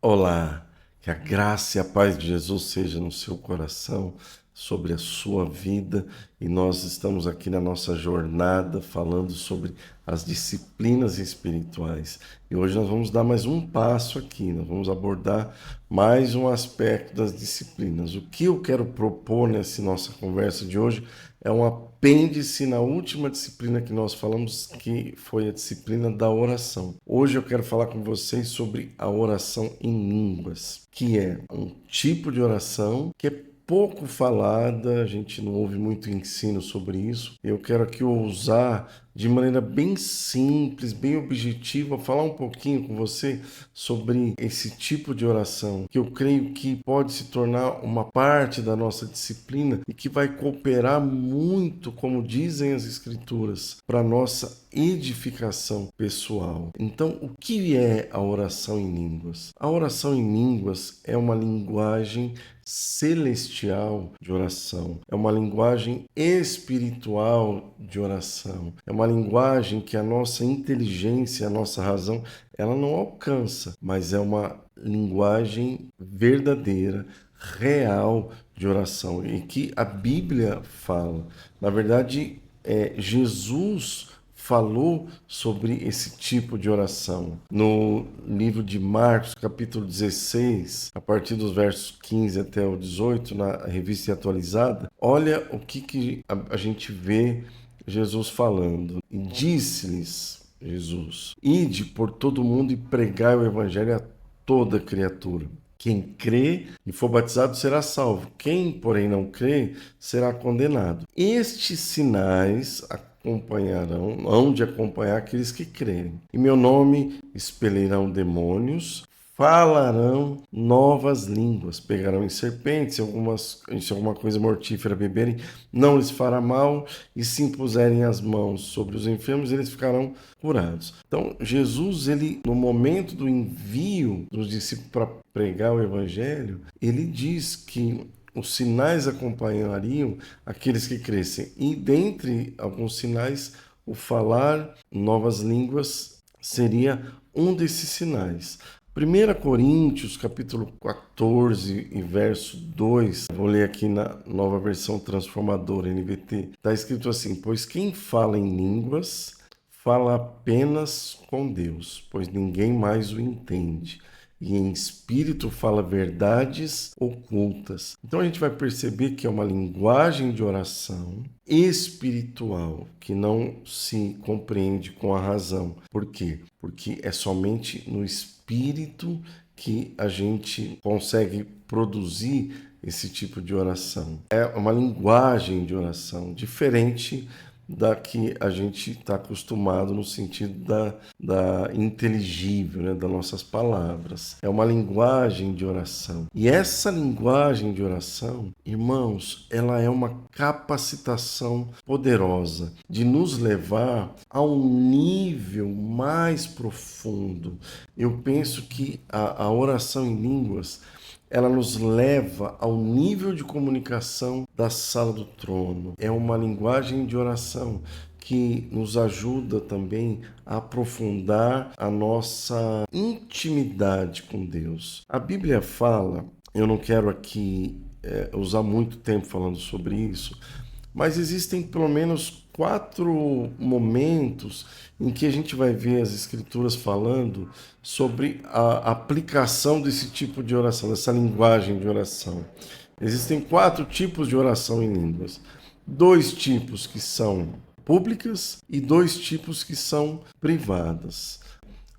Olá, que a graça e a paz de Jesus seja no seu coração, sobre a sua vida, e nós estamos aqui na nossa jornada falando sobre as disciplinas espirituais. E hoje nós vamos dar mais um passo aqui, nós vamos abordar mais um aspecto das disciplinas. O que eu quero propor nessa nossa conversa de hoje é um apêndice na última disciplina que nós falamos, que foi a disciplina da oração. Hoje eu quero falar com vocês sobre a oração em línguas, que é um tipo de oração que é pouco falada, a gente não ouve muito ensino sobre isso. Eu quero aqui usar de maneira bem simples, bem objetiva, falar um pouquinho com você sobre esse tipo de oração, que eu creio que pode se tornar uma parte da nossa disciplina e que vai cooperar muito, como dizem as Escrituras, para a nossa edificação pessoal. Então, o que é a oração em línguas? A oração em línguas é uma linguagem celestial de oração, é uma linguagem espiritual de oração, é uma linguagem que a nossa inteligência, a nossa razão, ela não alcança, mas é uma linguagem verdadeira, real de oração e que a Bíblia fala. Na verdade, Jesus falou sobre esse tipo de oração. No livro de Marcos, capítulo 16, a partir dos versos 15 até o 18, na revista atualizada, olha o que a gente vê Jesus falando. E disse-lhes Jesus: Ide por todo mundo e pregai o evangelho a toda criatura. Quem crê e for batizado será salvo. Quem, porém, não crê será condenado. Estes sinais acompanharão, hão de acompanhar aqueles que crerem. Em meu nome expelirão demônios, falarão novas línguas, pegarão em serpentes, se alguma coisa mortífera beberem, não lhes fará mal, e se impuserem as mãos sobre os enfermos, eles ficarão curados. Então, Jesus, ele, no momento do envio dos discípulos para pregar o evangelho, ele diz que os sinais acompanhariam aqueles que crescem. E dentre alguns sinais, o falar novas línguas seria um desses sinais. 1 Coríntios, capítulo 14 e verso 2, vou ler aqui na nova versão transformadora, NVT, está escrito assim: Pois quem fala em línguas, fala apenas com Deus, pois ninguém mais o entende. E em espírito fala verdades ocultas. Então a gente vai perceber que é uma linguagem de oração espiritual que não se compreende com a razão. Por quê? Porque é somente no espírito que a gente consegue produzir esse tipo de oração. É uma linguagem de oração diferente da que a gente está acostumado no sentido da inteligível, né, das nossas palavras. É uma linguagem de oração. E essa linguagem de oração, irmãos, ela é uma capacitação poderosa de nos levar a um nível mais profundo. Eu penso que a oração em línguas ela nos leva ao nível de comunicação da sala do trono. É uma linguagem de oração que nos ajuda também a aprofundar a nossa intimidade com Deus. A Bíblia fala, eu não quero aqui usar muito tempo falando sobre isso, mas existem pelo menos 4 momentos em que a gente vai ver as Escrituras falando sobre a aplicação desse tipo de oração, dessa linguagem de oração. Existem 4 tipos de oração em línguas. 2 tipos que são públicas e 2 tipos que são privadas.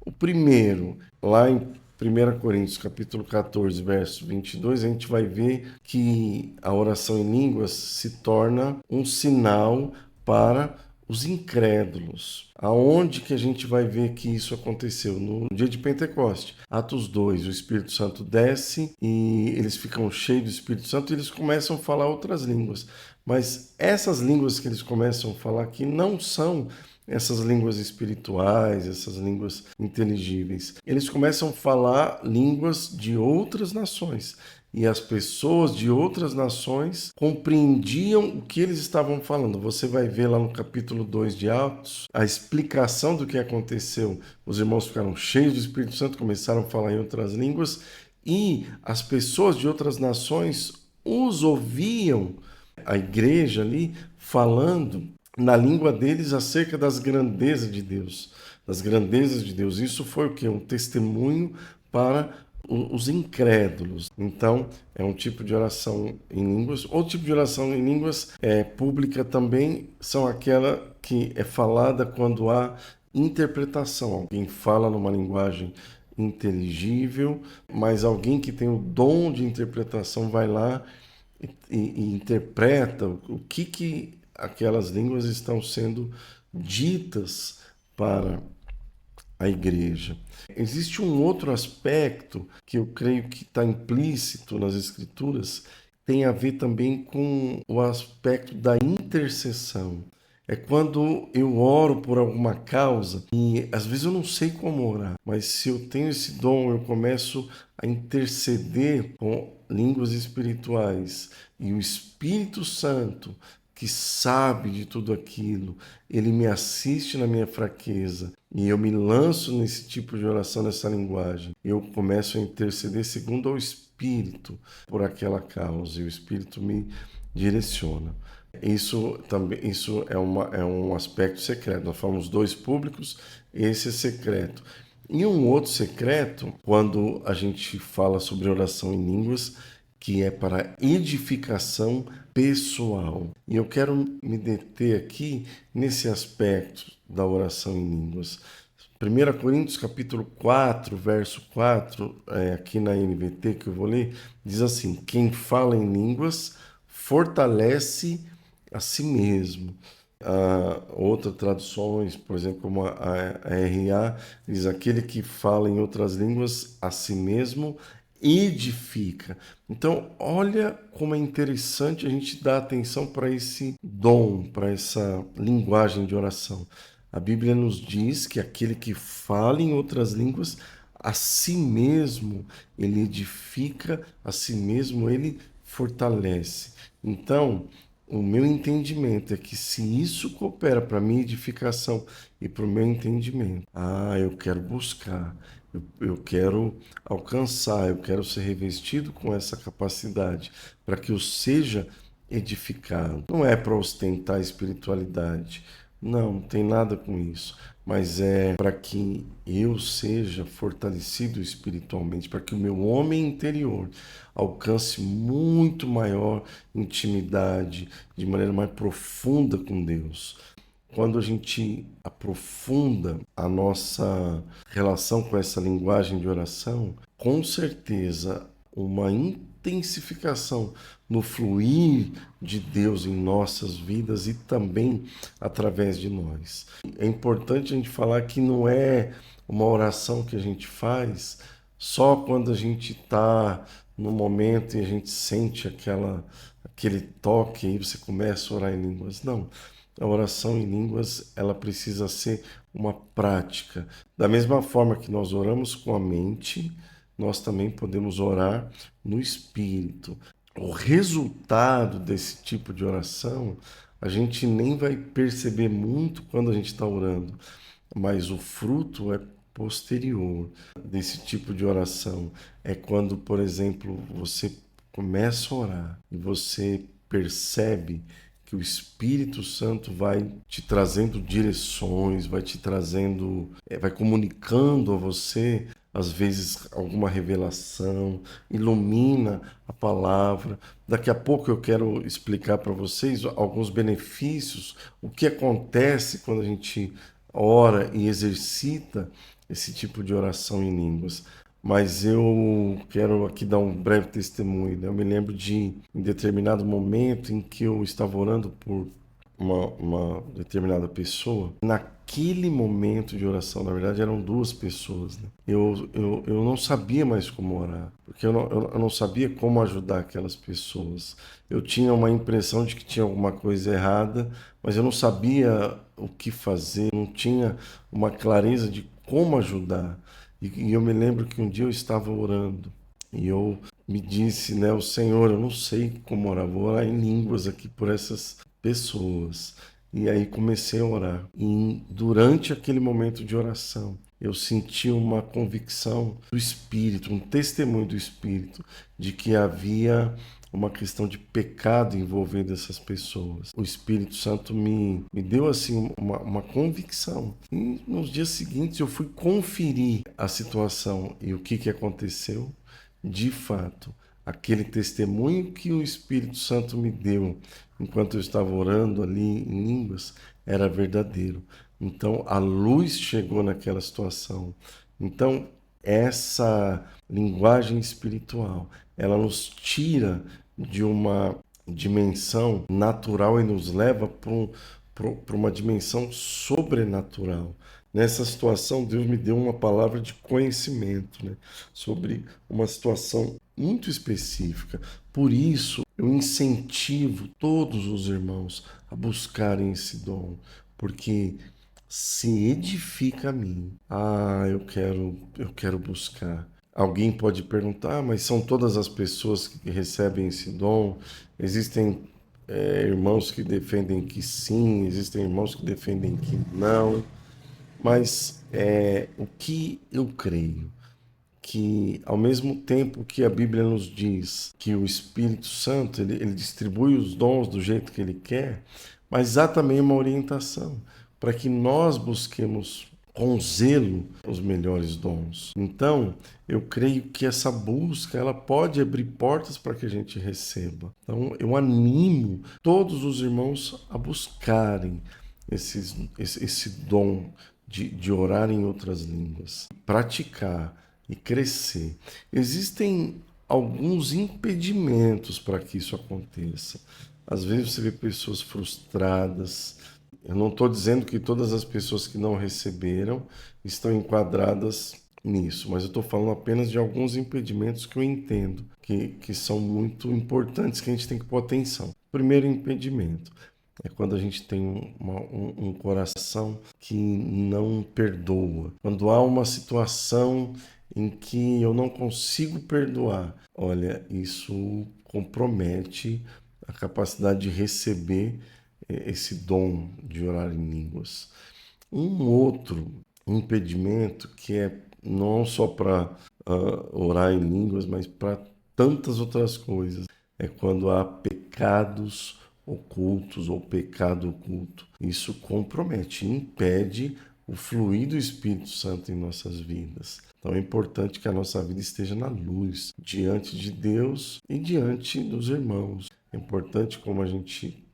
O primeiro, lá em 1 Coríntios, capítulo 14, verso 22, a gente vai ver que a oração em línguas se torna um sinal para os incrédulos. Aonde que a gente vai ver que isso aconteceu? No dia de Pentecoste. Atos 2, o Espírito Santo desce e eles ficam cheios do Espírito Santo e eles começam a falar outras línguas. Mas essas línguas que eles começam a falar aqui não são essas línguas espirituais, essas línguas inteligíveis. Eles começam a falar línguas de outras nações. e as pessoas de outras nações compreendiam o que eles estavam falando. Você vai ver lá no capítulo 2 de Atos a explicação do que aconteceu. Os irmãos ficaram cheios do Espírito Santo, começaram a falar em outras línguas e as pessoas de outras nações os ouviam, a igreja ali, falando na língua deles acerca das grandezas de Deus. Das grandezas de Deus. Isso foi o quê? Um testemunho para os incrédulos. Então, é um tipo de oração em línguas. Outro tipo de oração em línguas pública também são aquela que é falada quando há interpretação. Alguém fala numa linguagem inteligível, mas alguém que tem o dom de interpretação vai lá e interpreta o que aquelas línguas estão sendo ditas para a igreja. Existe um outro aspecto que eu creio que está implícito nas Escrituras, tem a ver também com o aspecto da intercessão. É quando eu oro por alguma causa e às vezes eu não sei como orar, mas se eu tenho esse dom, eu começo a interceder com línguas espirituais e o Espírito Santo, que sabe de tudo aquilo, ele me assiste na minha fraqueza e eu me lanço nesse tipo de oração, nessa linguagem. Eu começo a interceder segundo ao Espírito por aquela causa e o Espírito me direciona. Isso também, é um aspecto secreto. Nós falamos dois públicos, esse é secreto. E um outro secreto, quando a gente fala sobre oração em línguas, que é para edificação pessoal. E eu quero me deter aqui nesse aspecto da oração em línguas. 1 Coríntios capítulo 4, verso 4, aqui na NVT que eu vou ler, diz assim: quem fala em línguas fortalece a si mesmo. Outras traduções, por exemplo, como a RA, diz aquele que fala em outras línguas a si mesmo edifica. Então, olha como é interessante a gente dar atenção para esse dom, para essa linguagem de oração. A Bíblia nos diz que aquele que fala em outras línguas, a si mesmo ele edifica, a si mesmo ele fortalece. Então, o meu entendimento é que se isso coopera para a minha edificação e para o meu entendimento, eu quero buscar, eu quero alcançar, eu quero ser revestido com essa capacidade para que eu seja edificado. Não é para ostentar a espiritualidade, não tem nada com isso, mas é para que eu seja fortalecido espiritualmente, para que o meu homem interior alcance muito maior intimidade, de maneira mais profunda com Deus. Quando a gente aprofunda a nossa relação com essa linguagem de oração, com certeza uma intensificação no fluir de Deus em nossas vidas e também através de nós. É importante a gente falar que não é uma oração que a gente faz só quando a gente está no momento e a gente sente aquele toque e você começa a orar em línguas. Não. A oração em línguas, ela precisa ser uma prática. Da mesma forma que nós oramos com a mente, nós também podemos orar no espírito. O resultado desse tipo de oração, a gente nem vai perceber muito quando a gente está orando, mas o fruto é posterior desse tipo de oração. É quando, por exemplo, você começa a orar e você percebe que o Espírito Santo vai te trazendo direções, vai te trazendo, vai comunicando a você, às vezes, alguma revelação, ilumina a palavra. Daqui a pouco eu quero explicar para vocês alguns benefícios, o que acontece quando a gente ora e exercita esse tipo de oração em línguas. Mas eu quero aqui dar um breve testemunho, né? Eu me lembro de, em determinado momento em que eu estava orando por uma determinada pessoa. Naquele momento de oração, na verdade, eram duas pessoas, né? Eu não sabia mais como orar, porque eu não sabia como ajudar aquelas pessoas. Eu tinha uma impressão de que tinha alguma coisa errada, mas eu não sabia o que fazer, não tinha uma clareza de como ajudar. E eu me lembro que um dia eu estava orando E eu me disse, né, o Senhor, eu não sei como orar, vou orar em línguas aqui por essas pessoas. E aí comecei a orar. E durante aquele momento de oração, eu senti uma convicção do Espírito, um testemunho do Espírito, de que havia uma questão de pecado envolvendo essas pessoas. O Espírito Santo me deu assim uma convicção. E nos dias seguintes eu fui conferir a situação e o que aconteceu. De fato, aquele testemunho que o Espírito Santo me deu enquanto eu estava orando ali em línguas era verdadeiro. Então, a luz chegou naquela situação. Então, essa linguagem espiritual, ela nos tira de uma dimensão natural e nos leva para uma dimensão sobrenatural. Nessa situação, Deus me deu uma palavra de conhecimento, né, sobre uma situação muito específica. Por isso, eu incentivo todos os irmãos a buscarem esse dom, porque se edifica a mim. Eu quero buscar. Alguém pode perguntar, mas são todas as pessoas que recebem esse dom? Existem irmãos que defendem que sim, existem irmãos que defendem que não. Mas o que eu creio que ao mesmo tempo que a Bíblia nos diz que o Espírito Santo ele distribui os dons do jeito que ele quer, mas há também uma orientação para que nós busquemos com zelo os melhores dons. Então, eu creio que essa busca ela pode abrir portas para que a gente receba. Então, eu animo todos os irmãos a buscarem esse dom de orar em outras línguas, praticar e crescer. Existem alguns impedimentos para que isso aconteça. Às vezes você vê pessoas frustradas. Eu não estou dizendo que todas as pessoas que não receberam estão enquadradas nisso, mas eu estou falando apenas de alguns impedimentos que eu entendo que são muito importantes, que a gente tem que pôr atenção. Primeiro impedimento é quando a gente tem um coração que não perdoa. Quando há uma situação em que eu não consigo perdoar, olha, isso compromete a capacidade de receber esse dom de orar em línguas. Um outro impedimento que é não só para orar em línguas, mas para tantas outras coisas, é quando há pecados ocultos ou pecado oculto. Isso compromete, impede o fluir do Espírito Santo em nossas vidas. Então é importante que a nossa vida esteja na luz, diante de Deus e diante dos irmãos. É importante como a gente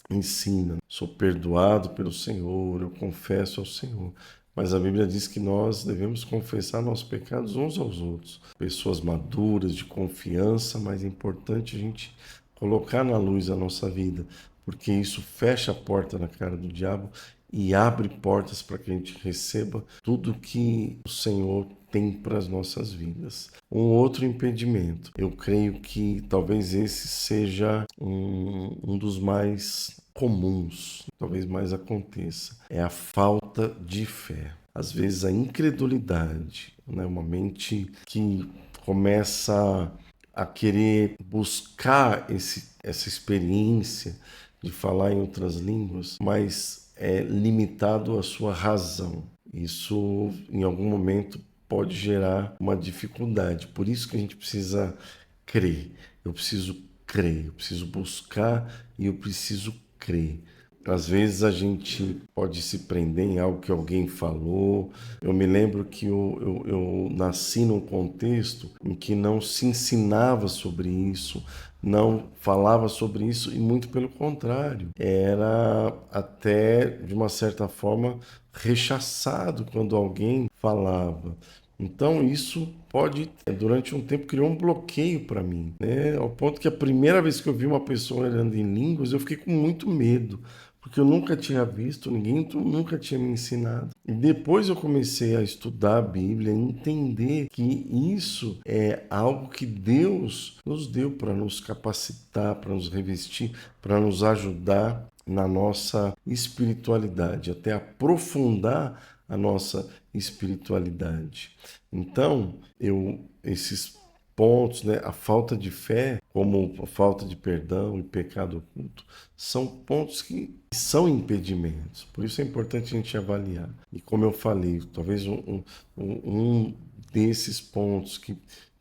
ensina. Sou perdoado pelo Senhor, eu confesso ao Senhor. Mas a Bíblia diz que nós devemos confessar nossos pecados uns aos outros. Pessoas maduras, de confiança, mas é importante a gente colocar na luz a nossa vida, porque isso fecha a porta na cara do diabo e abre portas para que a gente receba tudo que o Senhor tem para as nossas vidas. Um outro impedimento, eu creio que talvez esse seja um dos mais comuns, talvez mais aconteça, é a falta de fé. Às vezes a incredulidade, né? Uma mente que começa a querer buscar essa experiência de falar em outras línguas, mas é limitado à sua razão. Isso, em algum momento, pode gerar uma dificuldade. Por isso que a gente precisa crer. Eu preciso crer, eu preciso buscar e eu preciso crer. Às vezes a gente pode se prender em algo que alguém falou. Eu me lembro que eu nasci num contexto em que não se ensinava sobre isso, não falava sobre isso e muito pelo contrário. Era até, de uma certa forma, rechaçado quando alguém falava. Então isso pode, durante um tempo, criar um bloqueio para mim, né? Ao ponto que a primeira vez que eu vi uma pessoa orando em línguas, eu fiquei com muito medo, porque eu nunca tinha visto, ninguém nunca tinha me ensinado. E depois eu comecei a estudar a Bíblia, entender que isso é algo que Deus nos deu para nos capacitar, para nos revestir, para nos ajudar na nossa espiritualidade, até aprofundar a nossa espiritualidade. Então, esses pontos, né? A falta de fé, como a falta de perdão e pecado oculto, são pontos que são impedimentos. Por isso é importante a gente avaliar. E como eu falei, talvez um desses pontos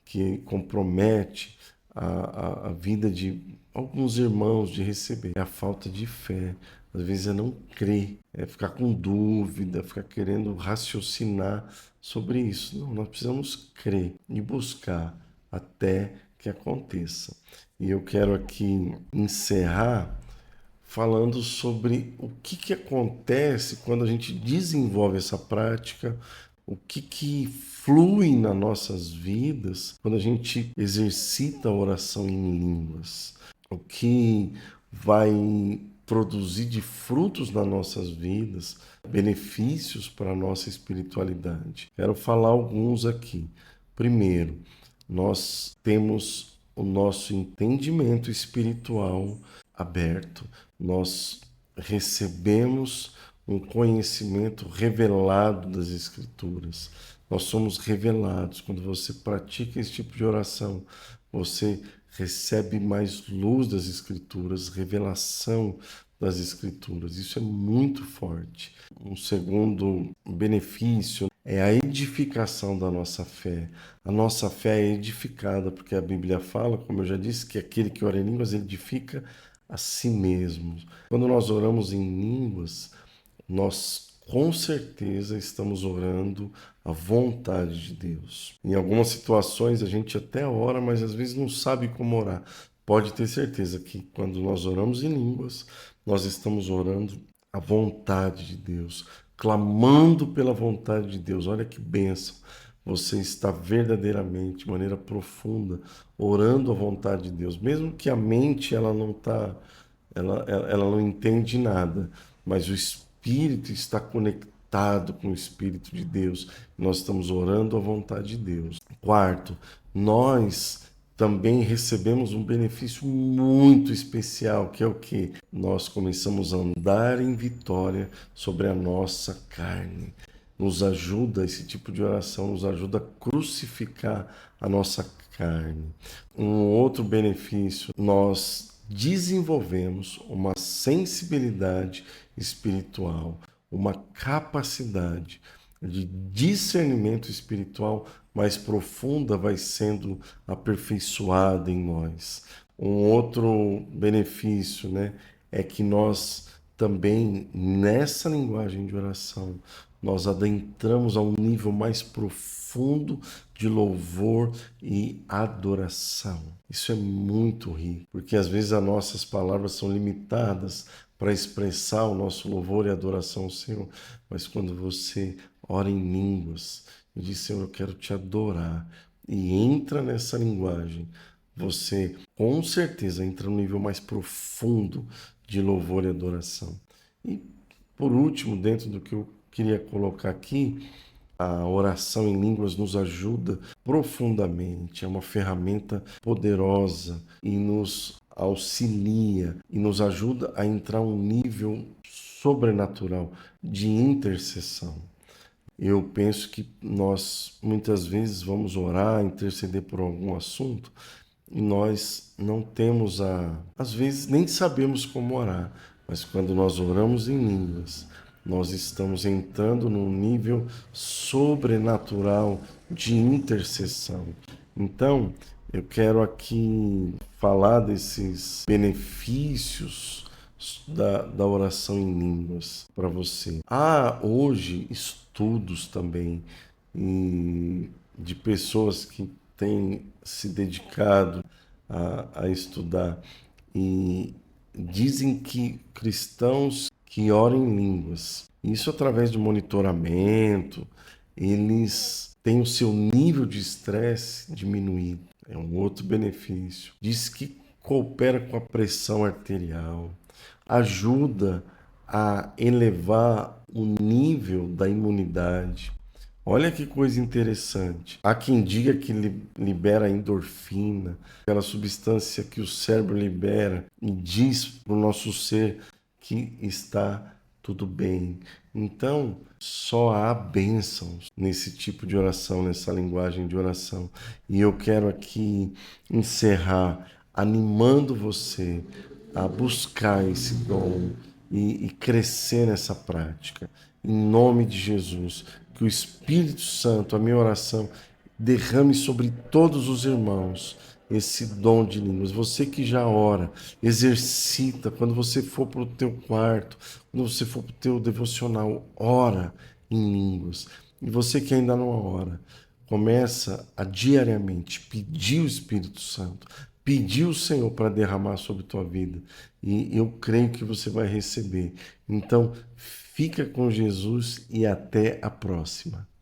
que compromete a vida de alguns irmãos de receber é a falta de fé. Às vezes é não crer, é ficar com dúvida, ficar querendo raciocinar sobre isso. Não, nós precisamos crer e buscar até que aconteça. E eu quero aqui encerrar falando sobre o que acontece quando a gente desenvolve essa prática, o que flui nas nossas vidas quando a gente exercita a oração em línguas, o que vai produzir de frutos nas nossas vidas, benefícios para a nossa espiritualidade. Quero falar alguns aqui. Primeiro, nós temos o nosso entendimento espiritual aberto, nós recebemos um conhecimento revelado das Escrituras. Nós somos revelados. Quando você pratica esse tipo de oração, você recebe mais luz das Escrituras, revelação das Escrituras. Isso é muito forte. Um segundo benefício é a edificação da nossa fé. A nossa fé é edificada, porque a Bíblia fala, como eu já disse, que aquele que ora em línguas edifica a si mesmo. Quando nós oramos em línguas, nós com certeza estamos orando a vontade de Deus. Em algumas situações a gente até ora, mas às vezes não sabe como orar. Pode ter certeza que quando nós oramos em línguas, nós estamos orando a vontade de Deus, clamando pela vontade de Deus. Olha que bênção! Você está verdadeiramente, de maneira profunda, orando a vontade de Deus, mesmo que a mente ela não tá, ela não entende nada, mas o Espírito está conectado com o Espírito de Deus. Nós estamos orando a vontade de Deus. Quarto, nós também recebemos um benefício muito especial, que é o que? Nós começamos a andar em vitória sobre a nossa carne. Nos ajuda, esse tipo de oração nos ajuda a crucificar a nossa carne. Um outro benefício, nós desenvolvemos uma sensibilidade espiritual, uma capacidade de discernimento espiritual mais profunda vai sendo aperfeiçoada em nós. Um outro benefício, né, é que nós também, nessa linguagem de oração, nós adentramos a um nível mais profundo de louvor e adoração. Isso é muito rico, porque às vezes as nossas palavras são limitadas para expressar o nosso louvor e adoração ao Senhor, mas quando você ora em línguas e diz, Senhor, eu quero te adorar, e entra nessa linguagem, você com certeza entra no nível mais profundo de louvor e adoração. E por último, dentro do que eu queria colocar aqui, a oração em línguas nos ajuda profundamente, é uma ferramenta poderosa e nos auxilia e nos ajuda a entrar um nível sobrenatural de intercessão. Eu penso que nós muitas vezes vamos orar, interceder por algum assunto e nós não temos às vezes nem sabemos como orar, mas quando nós oramos em línguas, nós estamos entrando num nível sobrenatural de intercessão. Então, eu quero aqui falar desses benefícios da oração em línguas para você. Há hoje estudos também de pessoas que têm se dedicado a estudar e dizem que cristãos que oram em línguas, isso através de monitoramento, eles têm o seu nível de estresse diminuído. É um outro benefício. Diz que coopera com a pressão arterial, ajuda a elevar o nível da imunidade. Olha que coisa interessante. Há quem diga que libera endorfina, aquela substância que o cérebro libera e diz para o nosso ser que está tudo bem. Então, só há bênçãos nesse tipo de oração, nessa linguagem de oração. E eu quero aqui encerrar animando você a buscar esse dom e crescer nessa prática. Em nome de Jesus, que o Espírito Santo, a minha oração, derrame sobre todos os irmãos esse dom de línguas. Você que já ora, exercita, quando você for para o teu quarto, quando você for para o teu devocional, ora em línguas. E você que ainda não ora, começa a diariamente pedir o Espírito Santo, pedir o Senhor para derramar sobre tua vida. E eu creio que você vai receber. Então, fica com Jesus e até a próxima.